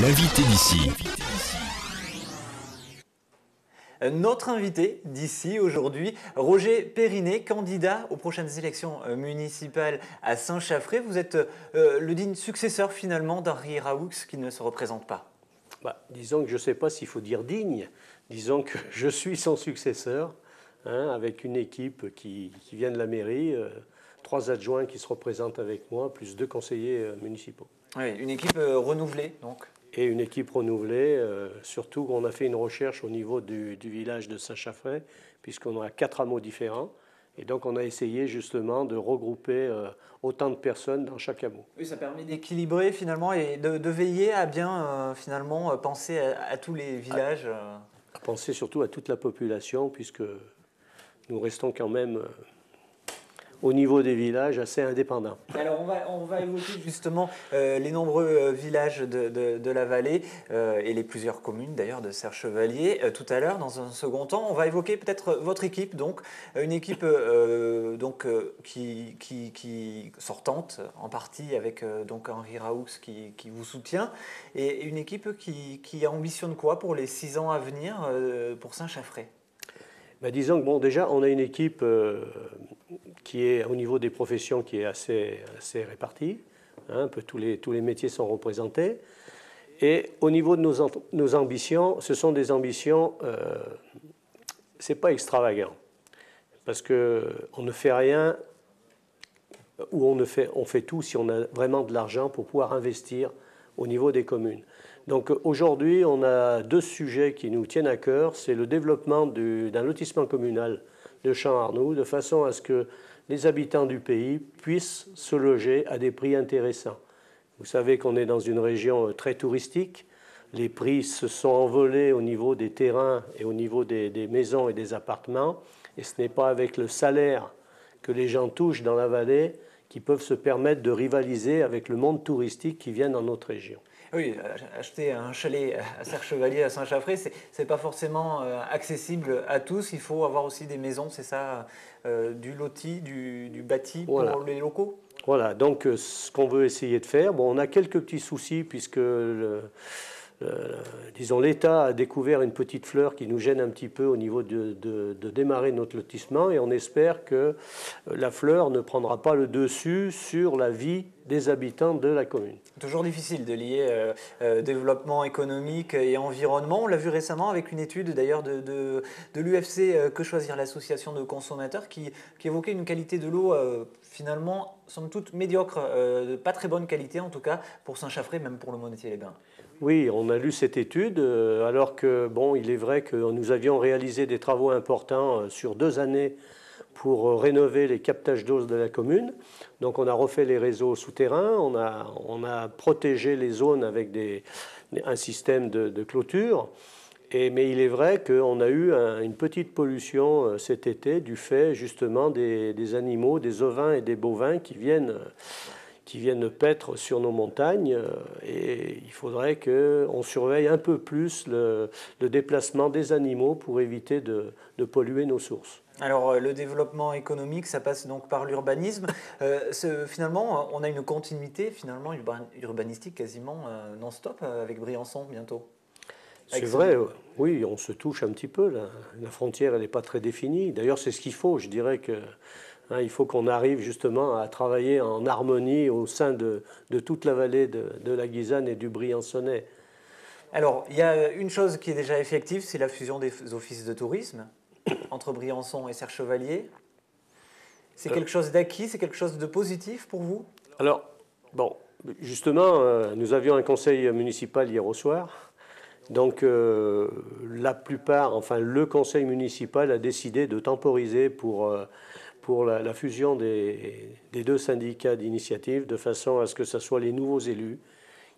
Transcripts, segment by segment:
L'invité d'ici. Notre invité d'ici aujourd'hui, Roger Périnet, candidat aux prochaines élections municipales à Saint-Chaffré. Vous êtes le digne successeur finalement d'Henri Raoux qui ne se représente pas. Disons que je ne sais pas s'il faut dire digne, disons que je suis son successeur, avec une équipe qui vient de la mairie, 3 adjoints qui se représentent avec moi, plus 2 conseillers municipaux. Oui, une équipe renouvelée donc. Et une équipe renouvelée, surtout qu'on a fait une recherche au niveau du village de Saint-Chaffré, puisqu'on a 4 hameaux différents. Et donc on a essayé justement de regrouper autant de personnes dans chaque hameau. Oui, ça permet d'équilibrer finalement et de veiller à bien finalement penser à tous les villages. À penser surtout à toute la population, puisque nous restons quand même au niveau des villages assez indépendants. Alors on va évoquer justement les nombreux villages de la vallée et les plusieurs communes d'ailleurs de Serre-Chevalier tout à l'heure. Dans un second temps, on va évoquer peut-être votre équipe, donc une équipe qui sortante en partie avec donc Henri Raoux qui vous soutient et une équipe qui ambitionne quoi pour les 6 ans à venir pour Saint-Chaffré? Disons que déjà on a une équipe qui est au niveau des professions qui est assez répartie, un peu tous les métiers sont représentés, et au niveau de nos ambitions, ce sont des ambitions, c'est pas extravagant, parce qu'on ne fait rien ou on fait tout si on a vraiment de l'argent pour pouvoir investir au niveau des communes. Donc aujourd'hui, on a 2 sujets qui nous tiennent à cœur. C'est le développement d'un lotissement communal de Champ-Arnoux, de façon à ce que les habitants du pays puissent se loger à des prix intéressants. Vous savez qu'on est dans une région très touristique. Les prix se sont envolés au niveau des terrains et au niveau des maisons et des appartements. Et ce n'est pas avec le salaire que les gens touchent dans la vallée qui peuvent se permettre de rivaliser avec le monde touristique qui vient dans notre région. Oui, acheter un chalet à Serre-Chevalier, à Saint-Chaffré, c'est pas forcément accessible à tous. Il faut avoir aussi des maisons, c'est ça, du loti, du bâti pour les locaux. Voilà, donc ce qu'on veut essayer de faire, on a quelques petits soucis puisque disons, l'État a découvert une petite fleur qui nous gêne un petit peu au niveau de démarrer notre lotissement, et on espère que la fleur ne prendra pas le dessus sur la vie des habitants de la commune. Toujours difficile de lier développement économique et environnement. On l'a vu récemment avec une étude d'ailleurs de l'UFC Que Choisir, l'association de consommateurs, qui évoquait une qualité de l'eau finalement, somme toute, médiocre, de pas très bonne qualité en tout cas pour Saint-Chaffré, même pour le Monétier-les-Bains. Oui, on a lu cette étude, alors que, il est vrai que nous avions réalisé des travaux importants sur 2 années pour rénover les captages d'eau de la commune. Donc on a refait les réseaux souterrains, on a protégé les zones avec un système de clôture. Mais il est vrai qu'on a eu une petite pollution cet été du fait justement des animaux, des ovins et des bovins qui viennent paître sur nos montagnes, et il faudrait qu'on surveille un peu plus le déplacement des animaux pour éviter de polluer nos sources. Alors le développement économique, ça passe donc par l'urbanisme. Finalement, on a une continuité finalement urbanistique quasiment non-stop avec Briançon bientôt. C'est vrai, oui, on se touche un petit peu. La frontière, elle n'est pas très définie. D'ailleurs, c'est ce qu'il faut. Je dirais que il faut qu'on arrive justement à travailler en harmonie au sein de toute la vallée de la Guisane et du Briançonnais. Alors, il y a une chose qui est déjà effective, c'est la fusion des offices de tourisme entre Briançon et Serre-Chevalier. C'est quelque chose d'acquis, c'est quelque chose de positif pour vous? Alors, justement, nous avions un conseil municipal hier au soir. Donc, la plupart, le conseil municipal a décidé de temporiser pour la fusion des 2 syndicats d'initiative, de façon à ce que ce soit les nouveaux élus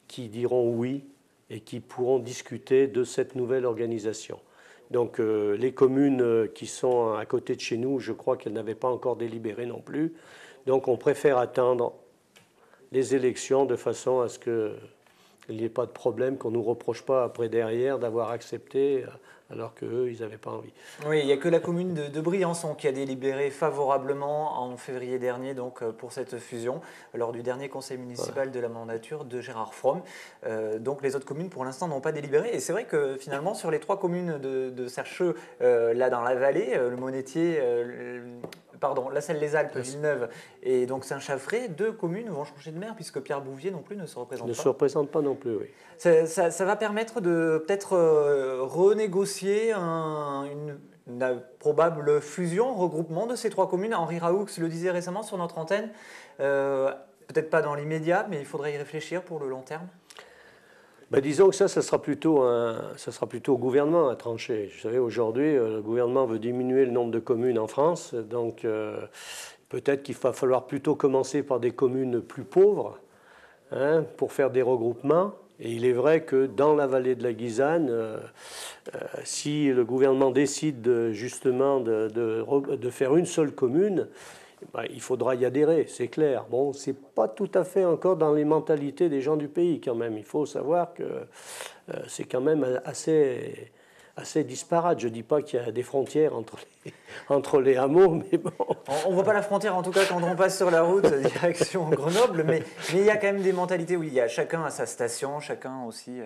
qui diront oui et qui pourront discuter de cette nouvelle organisation. Donc les communes qui sont à côté de chez nous, je crois qu'elles n'avaient pas encore délibéré non plus. Donc on préfère attendre les élections de façon à ce que il n'y ait pas de problème, qu'on ne nous reproche pas après derrière d'avoir accepté alors qu'eux, ils n'avaient pas envie. Oui, il n'y a que la commune de Briançon qui a délibéré favorablement en février dernier donc, pour cette fusion, lors du dernier conseil municipal de la mandature de Gérard Fromm. Donc les autres communes, pour l'instant, n'ont pas délibéré. Et c'est vrai que finalement, sur les 3 communes de Sercheux, là dans la vallée, le Monétier, La Salle-les-Alpes, Villeneuve et donc Saint-Chaffré, 2 communes vont changer de maire puisque Pierre Bouvier non plus ne se représente pas. Ne se représente pas non plus, oui. Ça va permettre de peut-être renégocier une probable fusion, regroupement de ces 3 communes. Henri Raoux le disait récemment sur notre antenne, peut-être pas dans l'immédiat, mais il faudrait y réfléchir pour le long terme. Ben, disons que ça sera plutôt au gouvernement à trancher. Vous savez, aujourd'hui, le gouvernement veut diminuer le nombre de communes en France, donc peut-être qu'il va falloir plutôt commencer par des communes plus pauvres, hein, pour faire des regroupements. Et il est vrai que dans la vallée de la Guisane, si le gouvernement décide justement de faire une seule commune, ben, il faudra y adhérer, c'est clair. Bon, c'est pas tout à fait encore dans les mentalités des gens du pays quand même. Il faut savoir que c'est quand même assez disparate. Je ne dis pas qu'il y a des frontières entre les hameaux, mais bon. On ne voit pas la frontière en tout cas quand on passe sur la route direction Grenoble, mais il y a quand même des mentalités où il y a chacun à sa station, chacun aussi...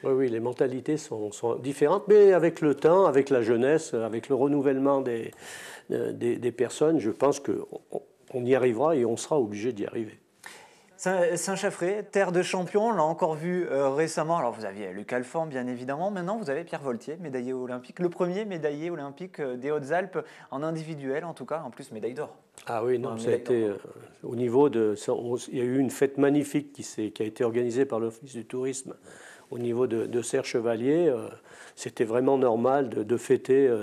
Oui, les mentalités sont différentes, mais avec le temps, avec la jeunesse, avec le renouvellement des personnes, je pense qu'on y arrivera et on sera obligé d'y arriver. Saint-Chaffré, terre de champion, on l'a encore vu récemment. Alors vous aviez Luc Alphand, bien évidemment. Maintenant, vous avez Pierre Voltier, médaillé olympique. Le premier médaillé olympique des Hautes-Alpes, en individuel en tout cas, en plus médaille d'or. Ah oui, non, ça a été au niveau de... Il y a eu une fête magnifique qui a été organisée par l'Office du tourisme au niveau de Serre Chevalier. C'était vraiment normal de fêter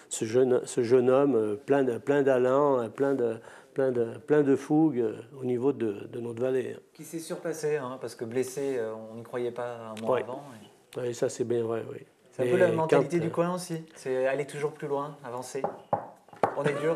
ce jeune homme plein d'allant, plein de fougue au niveau de notre vallée. Qui s'est surpassé, hein, parce que blessé, on n'y croyait pas un mois avant. Oui, ça c'est bien vrai, oui. C'est un peu la mentalité du coin aussi, c'est aller toujours plus loin, avancer. On est dur.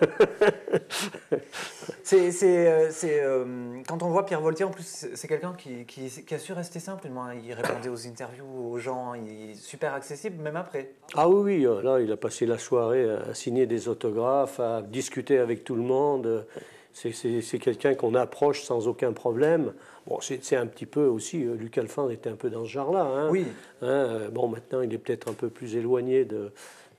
Quand on voit Pierre Voltier, en plus, c'est quelqu'un qui a su rester simple. Il répondait aux interviews, aux gens, il est super accessible, même après. Ah oui, là, il a passé la soirée à signer des autographes, à discuter avec tout le monde. C'est quelqu'un qu'on approche sans aucun problème. Bon, c'est un petit peu aussi, Luc Alphand était un peu dans ce genre-là. Hein. Oui. Hein, bon, maintenant, il est peut-être un peu plus éloigné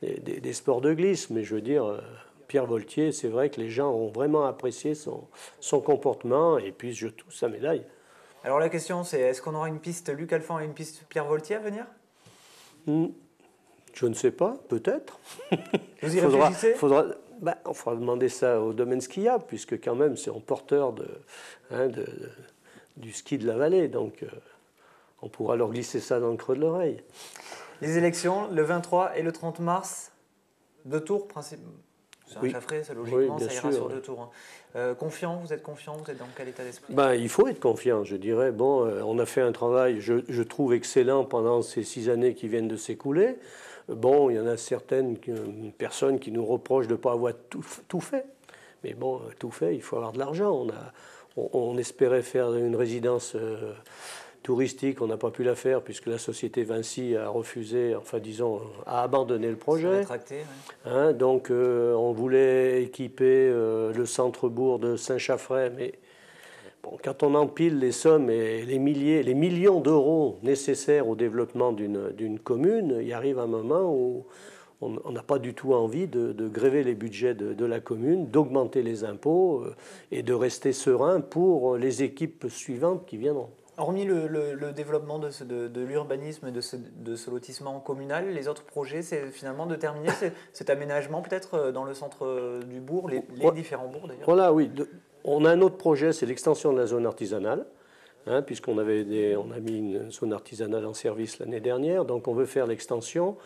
des sports de glisse, mais je veux dire... Pierre Voltier, c'est vrai que les gens ont vraiment apprécié son comportement et puis je touche sa médaille. Alors la question c'est, est-ce qu'on aura une piste Luc Alphand et une piste Pierre Voltier à venir ? Je ne sais pas, peut-être. Vous y réfléchissez ? On fera demander ça au domaine skiable, puisque quand même c'est en porteur du ski de la vallée, donc on pourra leur glisser ça dans le creux de l'oreille. Les élections, le 23 et le 30 mars, 2 tours principalement. Saint-Chaffré, ça, logiquement, ça ira sur 2 tours. Confiant, vous êtes confiant, vous êtes dans quel état d'esprit ? Il faut être confiant, je dirais. Bon, on a fait un travail, je trouve, excellent pendant ces 6 années qui viennent de s'écouler. Bon, il y en a certaines personnes qui nous reprochent de ne pas avoir tout fait. Mais bon, tout fait, il faut avoir de l'argent. On espérait faire une résidence touristique, on n'a pas pu la faire puisque la société Vinci a refusé, a abandonné le projet. Rétracté, ouais. Hein, donc on voulait équiper le centre-bourg de Saint-Chaffray, mais bon, quand on empile les sommes et les millions d'euros nécessaires au développement d'une commune, il arrive un moment où on n'a pas du tout envie de gréver les budgets de la commune, d'augmenter les impôts et de rester serein pour les équipes suivantes qui viendront. Hormis le développement de l'urbanisme et de ce lotissement communal, les autres projets, c'est finalement de terminer cet aménagement peut-être dans le centre du bourg, les différents bourgs d'ailleurs. Voilà, oui. On a un autre projet, c'est l'extension de la zone artisanale, hein, puisqu'on a mis une zone artisanale en service l'année dernière, donc on veut faire l'extension.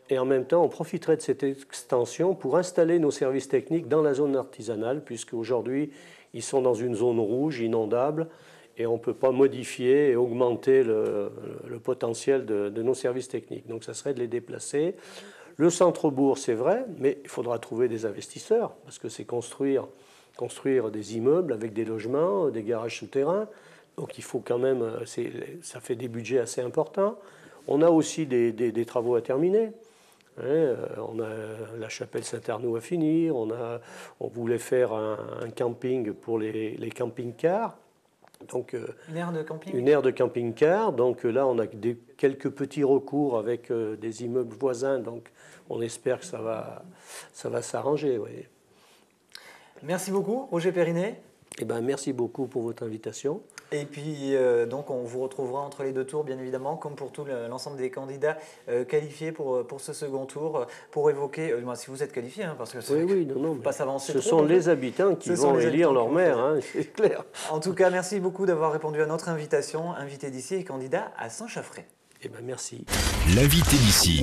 Et en même temps, on profiterait de cette extension pour installer nos services techniques dans la zone artisanale, puisque aujourd'hui, ils sont dans une zone rouge, inondable, et on ne peut pas modifier et augmenter le potentiel de nos services techniques. Donc ça serait de les déplacer. Le centre-bourg, c'est vrai, mais il faudra trouver des investisseurs, parce que c'est construire des immeubles avec des logements, des garages souterrains. Donc il faut quand même, ça fait des budgets assez importants. On a aussi des travaux à terminer. On a la chapelle Saint-Arnaud à finir, on voulait faire un camping pour les camping-cars. Donc, une aire de camping. Une aire de camping-car. Donc là, on a quelques petits recours avec des immeubles voisins. Donc on espère que ça va s'arranger. Oui. Merci beaucoup, Roger Périnet. Eh ben, merci beaucoup pour votre invitation. Et puis, donc, on vous retrouvera entre les deux tours, bien évidemment, comme pour tout l'ensemble des candidats qualifiés pour ce second tour, pour évoquer, si vous êtes qualifié, hein, parce que non, pas s'avancer ce trop. sont les habitants qui vont élire leur maire, hein, c'est clair. En tout cas, merci beaucoup d'avoir répondu à notre invitation, invité d'ici et candidat à Saint-Chaffrey. Eh ben, merci. L'invité d'ici.